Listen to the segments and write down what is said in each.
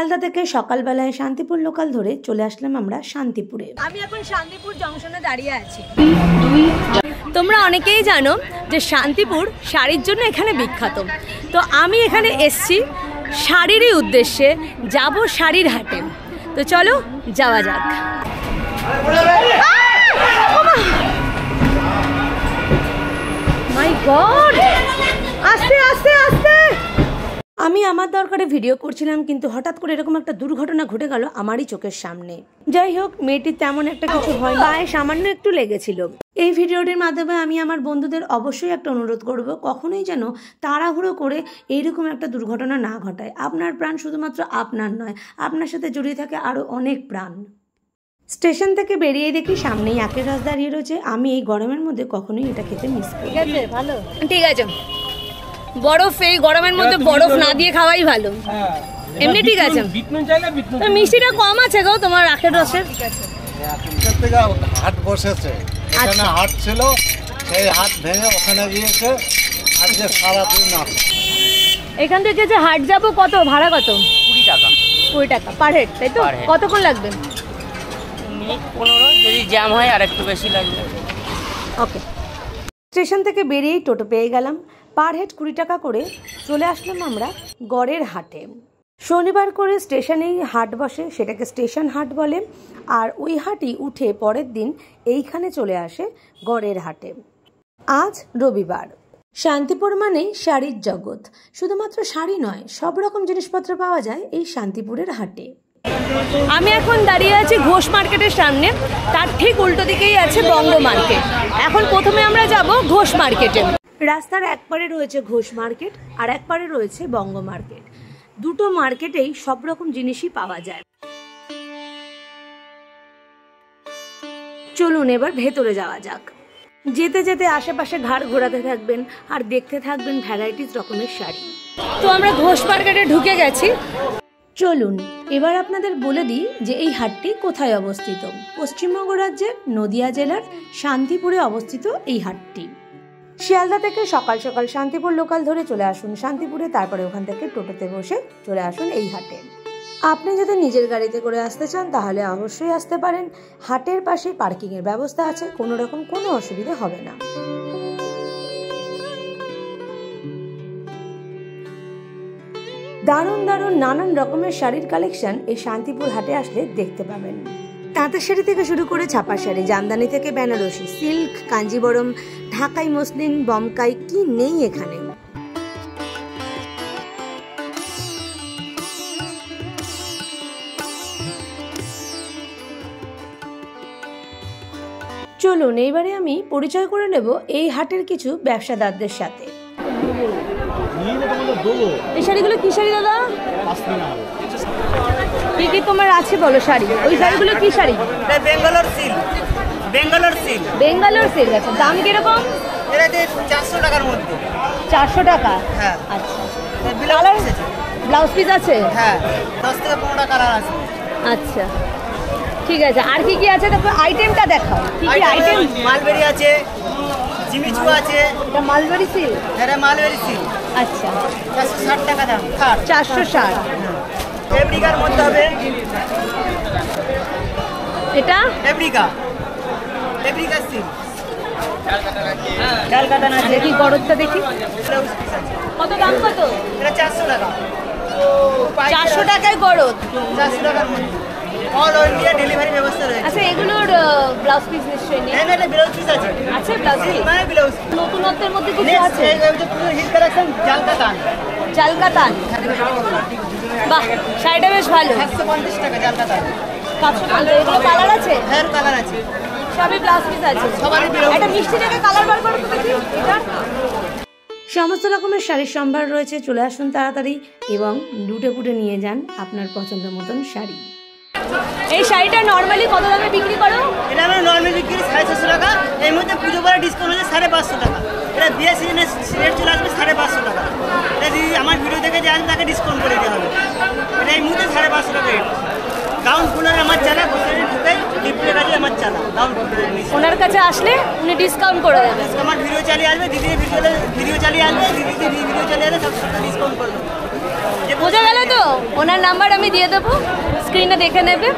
শিয়ালদা থেকে সকালবেলায় শান্তিপুর লোকাল ধরে চলে আসলাম আমরা শান্তিপুরে। আমি এখন শান্তিপুর জংশনে দাঁড়িয়ে আছি। তোমরা অনেকেই জানো যে শান্তিপুর শাড়ির জন্য এখানে বিখ্যাত। তো আমি এখানে এসছি শাড়িরই উদ্দেশ্যে, যাব শাড়ির হাটে। তো চলো যাওয়া যাক। মাই গড, আস্তে আস্তে আস্তে। আমি আমার দরকারে ভিডিও করছিলাম, কিন্তু হঠাৎ করে এরকম একটা দুর্ঘটনা ঘটে গেল আমারই চোখের সামনে। যাই হোক, মেয়েটির তেমন একটা কিছু হয়, গায়ে সামান্য একটু লেগেছিল। এই ভিডিওটির মাধ্যমে আমি আমার বন্ধুদের অবশ্যই একটা অনুরোধ করব, কখনোই যেন তাড়াহুড়ো করে এইরকম একটা দুর্ঘটনা না ঘটায়। আপনার প্রাণ শুধুমাত্র আপনার নয়, আপনার সাথে জড়িয়ে থাকে আরও অনেক প্রাণ। স্টেশন থেকে বেরিয়ে দেখি সামনেই আখের রস দাঁড়িয়ে রয়েছে। আমি এই গরমের মধ্যে কখনোই এটা খেতে মিস করি। ঠিক আছে, ভালো, ঠিক আছে। বরফ এই গরমের মধ্যে বরফ না দিয়ে খাওয়াই ভালো। এমনি ঠিক আছে, মিষ্টিটা কম আছে গো তোমার আখের রসের। হাট বসেছে, এখানে হাট ছিল, সেই হাট ভেঙে ওখানে গিয়েছে। আজকে সারাদিন এখান থেকে যে হাট যাবো, কত ভাড়া? কত? 20 টাকা। 20 টাকা পার হেড, তাই তো? কতক্ষণ লাগবে? মিনিট 15, যদি জ্যাম হয় আর একটু বেশি লাগবে। ওকে। স্টেশন থেকে বেরিয়েই টোটো পেয়ে গেলাম। পার হেড 20 টাকা করে। চলে আসলাম আমরা গড়ের হাটে। শনিবার করে স্টেশনেই হাট বসে, সেটাকে স্টেশন হাট বলে। আর ওই হাটই উঠে পরের দিন এইখানে চলে আসে গড়ের হাটে। আজ রবিবার। শান্তিপুর মানেই শাড়ির জগৎ। শুধুমাত্র শাড়ি নয়, সব রকম জিনিসপত্র পাওয়া যায় এই শান্তিপুরের হাটে। আমি এখন দাঁড়িয়ে আছি ঘোষ মার্কেটের সামনে, তার ঠিক উল্টো দিকেই আছে বঙ্গ মার্কেট। এখন প্রথমে আমরা যাব ঘোষ মার্কেটে। রাস্তার এক পারে রয়েছে ঘোষ মার্কেট আর এক পারে রয়েছে বঙ্গ মার্কেট। দুটো মার্কেটেই সব রকম জিনিসই পাওয়া যায়। চলুন এবার ভেতরে যাওয়া যাক। যেতে যেতে আশেপাশে ঘাড় ঘোরাতে থাকবেন আর দেখতে থাকবেন ভ্যারাইটিস রকমের শাড়ি। তো আমরা ঘোষ মার্কেটে ঢুকে গেছি। চলুন এবার আপনাদের বলে দিই যে এই হাটটি কোথায় অবস্থিত। পশ্চিমবঙ্গ রাজ্যের নদিয়া জেলার শান্তিপুরে অবস্থিত এই হাটটি। শিয়ালদা থেকে সকাল সকাল শান্তিপুর লোকাল ধরে চলে আসুন শান্তিপুরে, তারপরে ওখান থেকে টোটোতে বসে চলে আসুন এই হাটে। আপনি যদি নিজের গাড়িতে করে আসতে চান তাহলে অবশ্যই আসতে পারেন। হাটের পাশে পার্কিংয়ের ব্যবস্থা আছে, কোনো রকম কোনো অসুবিধা হবে না। দারুণ দারুণ নানান রকমের শাড়ির কালেকশন এই শান্তিপুর হাটে আসলে দেখতে পাবেন। তাঁতের শাড়ি থেকে শুরু করে ছাপার শাড়ি, জামদানি থেকে বেনারসি, সিল্ক, কাঞ্জিবরম, ঢাকাই মসলিন, বমকাই, কি নেই এখানে। চলুন এইবারে আমি পরিচয় করে নেব এই হাটের কিছু ব্যবসাদারদের সাথে। এই শাড়িগুলো কি শাড়ি দাদা? কি কি তোমার আছে বলো শাড়ি? ওই শাড়িগুলো কি sari? Bangalore silk. Bangalore silk. Bangalore silk. আচ্ছা, দাম কিরকম? এটা 400 টাকার মধ্যে। 400 টাকা? হ্যাঁ। আচ্ছা, ব্লাউজ পিস আছে? ব্লাউজ পিস আছে? হ্যাঁ, 10 থেকে 15টা কালার আছে। আচ্ছা ঠিক আছে। আর কি কি আছে? তারপর আইটেমটা দেখাও। কি কি আইটেম? মালবেরি আছে, জিমিচু আছে। এটা মালবেরি সিল্ক? এটা মালবেরি সিল্ক। আচ্ছা, 460 টাকা দাম। 460। ফেব্রিকার মধ্যে হবে। এটা ফেব্রিকা সিল্ক। ক্যালকাটা না, দেখি গড়টা দেখি। ব্লাউজ পিস আছে। কত দাম? কত? এটা 400 টাকা। 400 টাকায় গড়ত? 400 টাকার মধ্যে অল ইন্ডিয়া ডেলিভারি ব্যবস্থা রয়েছে। আচ্ছা, এগুলোর ব্লাউজ পিস নিশ্চয়ই নেই? এটা ব্লাউজ পিস আছে। আচ্ছা, ব্লাউজ পিস মানে ব্লাউজ নতুনত্বের মধ্যে কিছু আছে? পুরো হিট কালেকশন জালকাতান। জালকাতান, বাহ, শাড়িটা বেশ ভালো। 150 টাকা জালকাতান। 550। এগুলো কালার আছে? হ্যাঁ, কালার আছে। সবই ব্লাউজ পিস আছে। সবারই ব্লাউজ। এটা মিষ্টি থেকে কালার বার করো তো দেখি। এটা সমস্ত রকমের শাড়ির সম্ভার রয়েছে। চলে আসুন তাড়াতাড়ি এবং লুটে পুটে নিয়ে যান আপনার পছন্দ মতন শাড়ি। এই শাড়িটা নর্মালি কত দামে বিক্রি করো? এটা আমরা নর্মালি বিক্রি 650 টাকা। এর মধ্যে পুজো পরে ডিসকাউন্ট হচ্ছে 550 টাকা। এটা বিয়ে সিজনে রেট চলে আসবে 550 টাকা। এটা যদি আমার ভিডিও দেখে যে আসবে তাকে ডিসকাউন্ট করে দেওয়া হবে। এটা এই মুহূর্তে 550 টাকা রেট। গ্রাউন্ড ফ্লোরে আমার চালা, বসে ঢুকে লিফটের কাছে আমার চালা গ্রাউন্ড ফ্লোরে। ওনার কাছে আসলে উনি ডিসকাউন্ট করে দেবেন। আমার ভিডিও চালিয়ে আসবে, দিদি ভিডিও চালিয়ে আসবে, দিদি ভিডিও চালিয়ে আসবে, সব ডিসকাউন্ট করে দেবে। বোঝা গেল তো? ওনার নাম্বার আমি দিয়ে দেবো, স্ক্রিনে দেখে নেবে।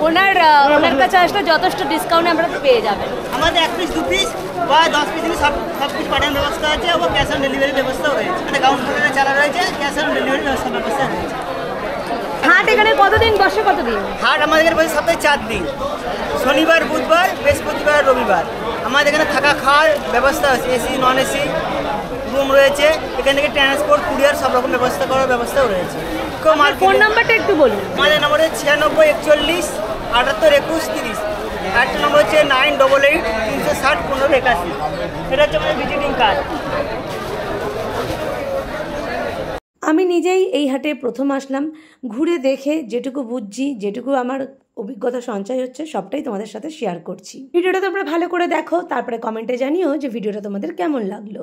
ওনার কাছে আসলে যথেষ্ট ডিসকাউন্ট আমরা পেয়ে যাবেন। আমাদের 1 পিস 2 পিস বা 10 পিস সব কিছু পাঠানোর ব্যবস্থা আছে এবং ক্যাশ অন ডেলিভারি ব্যবস্থাও রয়েছে। মানে গ্রাউন্ড ফ্লোরে চালা রয়েছে, ক্যাশ অন ডেলিভারি ব্যবস্থা রয়েছে। হাট এখানে কতদিন বসে? কতদিন হাট আমাদের বসে সপ্তাহে 4 দিন, শনিবার, বুধবার, বৃহস্পতিবার, রবিবার। আমাদের এখানে থাকা খাওয়ার ব্যবস্থা আছে, এসি নন এসি রুম রয়েছে। এখান থেকে ট্রান্সপোর্ট, কুরিয়ার সব রকম ব্যবস্থা করার ব্যবস্থাও রয়েছে। ফোন নাম্বারটা একটু বলুন। আমাদের নাম্বার হচ্ছে 96 41 78 21 30। আরেকটা নম্বর হচ্ছে 988 360 15 81। এটা হচ্ছে আমাদের ভিজিটিং কার্ড। আমি নিজেই এই হাটে প্রথম আসলাম, ঘুরে দেখে যেটুকু বুঝছি, যেটুকু আমার অভিজ্ঞতা সঞ্চয় হচ্ছে সবটাই তোমাদের সাথে শেয়ার করছি। ভিডিওটা তোমরা ভালো করে দেখো, তারপরে কমেন্টে জানিও যে ভিডিওটা তোমাদের কেমন লাগলো।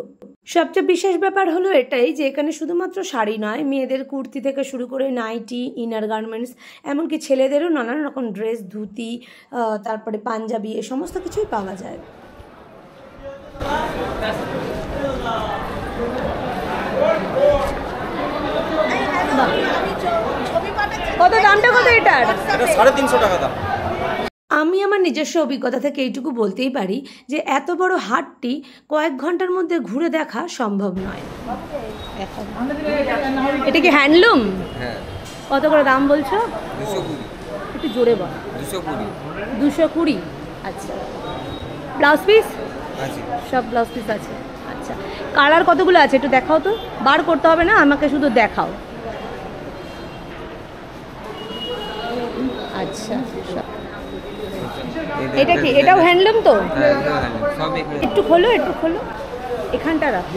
সবচেয়ে বিশেষ ব্যাপার হলো এটাই যে এখানে শুধুমাত্র শাড়ি নয়, মেয়েদের কুর্তি থেকে শুরু করে নাইটি, ইনার গার্মেন্টস, এমনকি ছেলেদেরও নানান রকম ড্রেস, ধুতি, তারপরে পাঞ্জাবি, এ সমস্ত কিছুই পাওয়া যায়। কত দামটা কত এটার? 350 টাকা দাম। আমি আমার নিজস্ব অভিজ্ঞতা থেকে এইটুকু বলতেই পারি যে এত বড় হাটটি কয়েক ঘন্টার মধ্যে ঘুরে দেখা সম্ভব নয়। এটা কি হ্যান্ডলুম? হ্যাঁ। কত করে দাম বলছো? 220। একটু জোরে বল। 220। 220। আচ্ছা, ব্লাউজ পিস আছে, সব ব্লাউজ পিস আছে। আচ্ছা, কালার কতগুলো আছে একটু দেখাও তো। বার করতে হবে না, আমাকে শুধু দেখাও। আচ্ছা, এটা কি? এটাও হ্যান্ডলুম তো? হ্যাঁ, সব এখানে। একটু খোলো, একটু খোলো, এখানটা রাখো।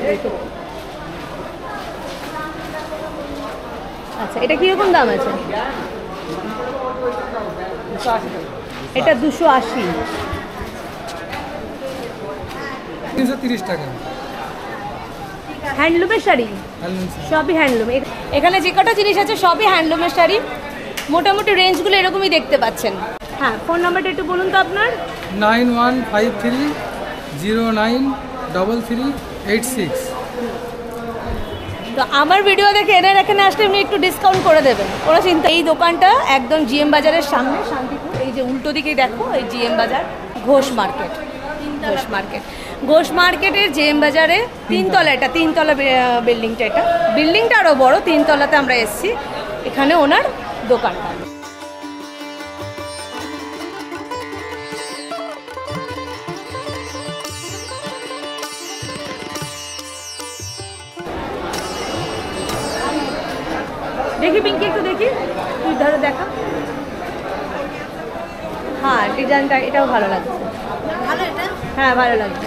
আচ্ছা, এটা কিরকম দাম আছে? এটা 280। 330 টাকা। হ্যান্ডলুমের শাড়ি? সবই হ্যান্ডলুম। এখানে যে কটা জিনিস আছে সবই হ্যান্ডলুমের শাড়ি। মোটামুটি রেঞ্জগুলো এরকমই দেখতে পাচ্ছেন। হ্যাঁ, ফোন নাম্বারটা একটু বলুন তো আপনার। 9153093386। তো আমার ভিডিও দেখে এনার এখানে আসলে এমনি একটু ডিসকাউন্ট করে দেবেন, কোনো চিন্তা। এই দোকানটা একদম জিএম বাজারের সামনে, শান্তিপুর। এই যে উল্টো দিকেই দেখো, এই জিএম বাজার, ঘোষ মার্কেট। ঘোষ মার্কেটের জিএম বাজারে তিনতলা, এটা তিনতলা বিল্ডিংটা। এটা বিল্ডিংটা আরও বড়, তিনতলাতে আমরা এসেছি। এখানে ওনার দোকানটা। দেখি পিঙ্কি, একটু দেখি, তুই ধরে দেখা। হ্যাঁ, ডিজাইনটা এটাও ভালো লাগছে। হ্যাঁ, ভালো লাগছে।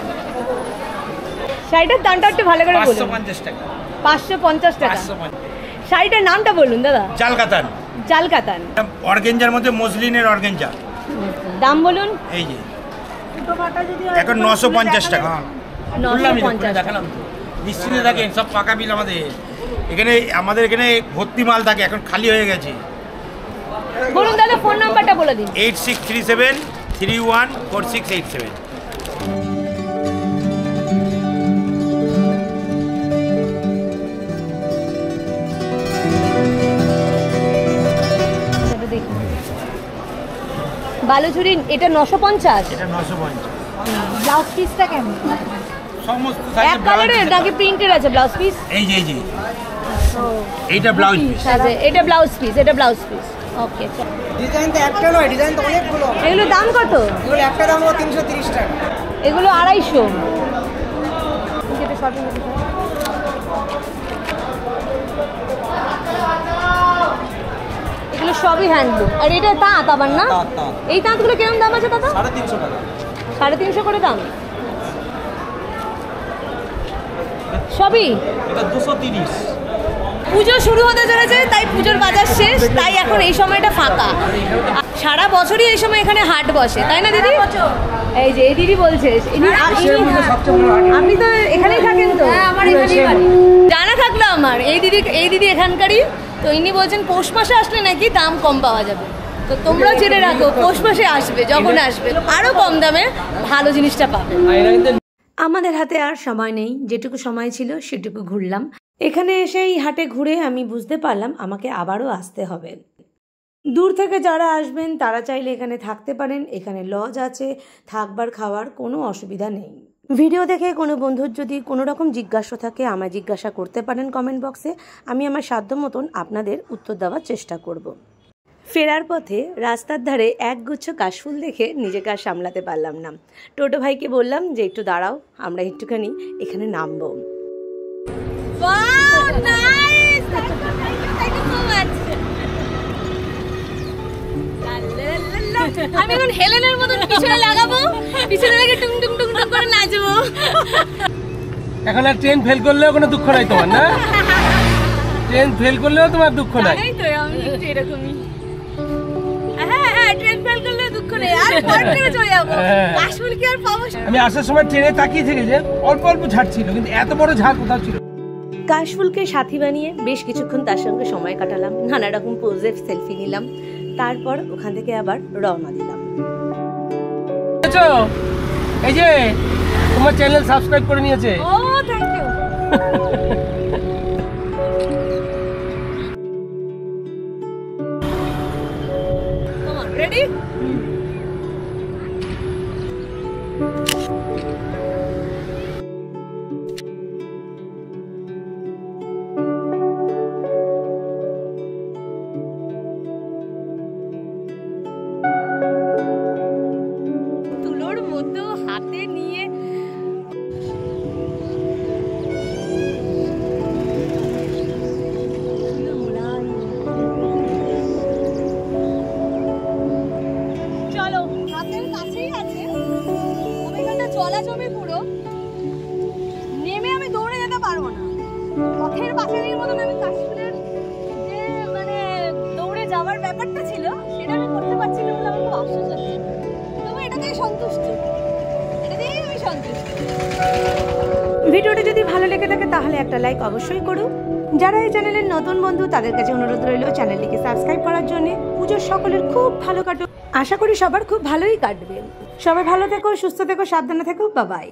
শাড়িটার দামটা একটু ভালো করে বলুন। 550 টাকা। 550 টাকা। শাড়িটার নামটা বলুন দাদা। জালকাতান। জালকাতান। অর্গেঞ্জার মধ্যে মসলিনের অর্গেঞ্জা। দাম বলুন। এই যে এখন 950 টাকা। 950 দেখালাম তো। নিশ্চিন্তে থাকেন, সব পাকা বিল আমাদের এখানে ভর্তি মাল থাকে, এখন খালি হয়ে গেছে। বলুন দাদা, ফোন নাম্বারটা বলে দিন। 8637314687। বালুচুরি এটা 950। এটা 950। ব্লাউজ পিসটা কেমন? সমস্ত এক সাইজের কালারের নাকি প্রিন্টেড আছে ব্লাউজ পিস? এই যে এইটা ব্লাউজ পিস। এটা ব্লাউজ পিস, এটা ব্লাউজ পিস। ওকে, ডিজাইন তো একটা নয়, ডিজাইন তো অনেকগুলো। এগুলো দাম কত? এগুলো একটা দাম হলো 330 টাকা। এগুলো 250। এগুলো সবই হ্যান্ডলুম। আর এটা তাঁত আবার না? এই তাঁতগুলো কিরকম দাম আছে দাদা? 350 টাকা। 350 করে দাম সবই? এটা 230। পুজো শুরু হতে চলেছে, তাই পুজোর বাজার শেষ, তাই এখন এই সময়টা ফাঁকা। সারা বছরই এই সময় এখানে হাট বসে, তাই না দিদি? এই যে এই দিদি বলছে, আপনি তো এখানেই থাকেন তো? জানা থাকলো আমার, এই দিদি এখানকারই তো। ইনি বলছেন পৌষ মাসে আসলে নাকি দাম কম পাওয়া যাবে। তো তোমরা জেনে রাখো, পৌষ মাসে আসবে, যখন আসবে আরও কম দামে ভালো জিনিসটা পাবে। আমাদের হাতে আর সময় নেই, যেটুকু সময় ছিল সেটুকু ঘুরলাম। এখানে এসে এই হাটে ঘুরে আমি বুঝতে পারলাম আমাকে আবারও আসতে হবে। দূর থেকে যারা আসবেন তারা চাইলে এখানে থাকতে পারেন, এখানে লজ আছে, থাকবার খাওয়ার কোনো অসুবিধা নেই। ভিডিও দেখে কোনো বন্ধুর যদি কোনো রকম জিজ্ঞাসা থাকে আমায় জিজ্ঞাসা করতে পারেন কমেন্ট বক্সে, আমি আমার সাধ্য মতন আপনাদের উত্তর দেওয়ার চেষ্টা করব। ফেরার পথে রাস্তার ধারে একগুচ্ছ কাশফুল দেখে নিজেকে আর সামলাতে পারলাম না। টোটো ভাইকে বললাম যে একটু দাঁড়াও, আমরা একটুখানি এখানে নামবো। আমি এখন হেলেনের মতন পিছনে লাগাবো, পিছনে লাগে টুং টুং টুং টুং করে নাচবো। এখন আর ট্রেন ফেল করলেও কোনো দুঃখ নাই তোমার, না? ট্রেন ফেল করলেও তোমার দুঃখ নাই। এই তো আমি একটু এরকমই। হ্যাঁ, ট্রেন ফেল করলে দুঃখ নেই, আর পর করে চলে যাবো। কাশফুল কি আর পাবো? আমি আসার সময় ট্রেনে তাকিয়ে থেকে যে অল্প অল্প ঝাড় ছিল, কিন্তু এত বড় ঝাড় কোথাও ছিল। কাশফুলকে সাথী বানিয়ে বেশ কিছুক্ষণ তার সঙ্গে সময় কাটালাম, নানা রকম পোজে সেলফি নিলাম, তারপর ওখান থেকে আবার রওনা দিলাম। এই যে তোমার চ্যানেল সাবস্ক্রাইব করে নিয়েছে। ও থ্যাংক ইউ। রেডি? তুলোর মতো হাতে নিয়ে চলো, হাতের কাছেই আছে। আমি এখানটা জলা জমি পুরো, নেমে আমি দৌড়ে যেতে পারবো না। পথের পাঁচালির মতন আমি কাশফুলের যে মানে দৌড়ে যাওয়ার ব্যাপারটা ছিল সেটা আমি করতে পারছি না বলে আমার খুব আফসোস হচ্ছে। তবু এটাতেই সন্তুষ্ট, এটাতেই আমি সন্তুষ্ট। ভিডিওটা যদি ভালো লেগে থাকে তাহলে একটা লাইক অবশ্যই করুন। যারা এই চ্যানেলের নতুন বন্ধু তাদের কাছে অনুরোধ রইল চ্যানেলটিকে সাবস্ক্রাইব করার জন্য। পুজোর সকলের খুব ভালো কাটুক, আশা করি সবার খুব ভালোই কাটবে। সবাই ভালো থেকো, সুস্থ থেকো, সাবধানে থেকো, বাই বাই।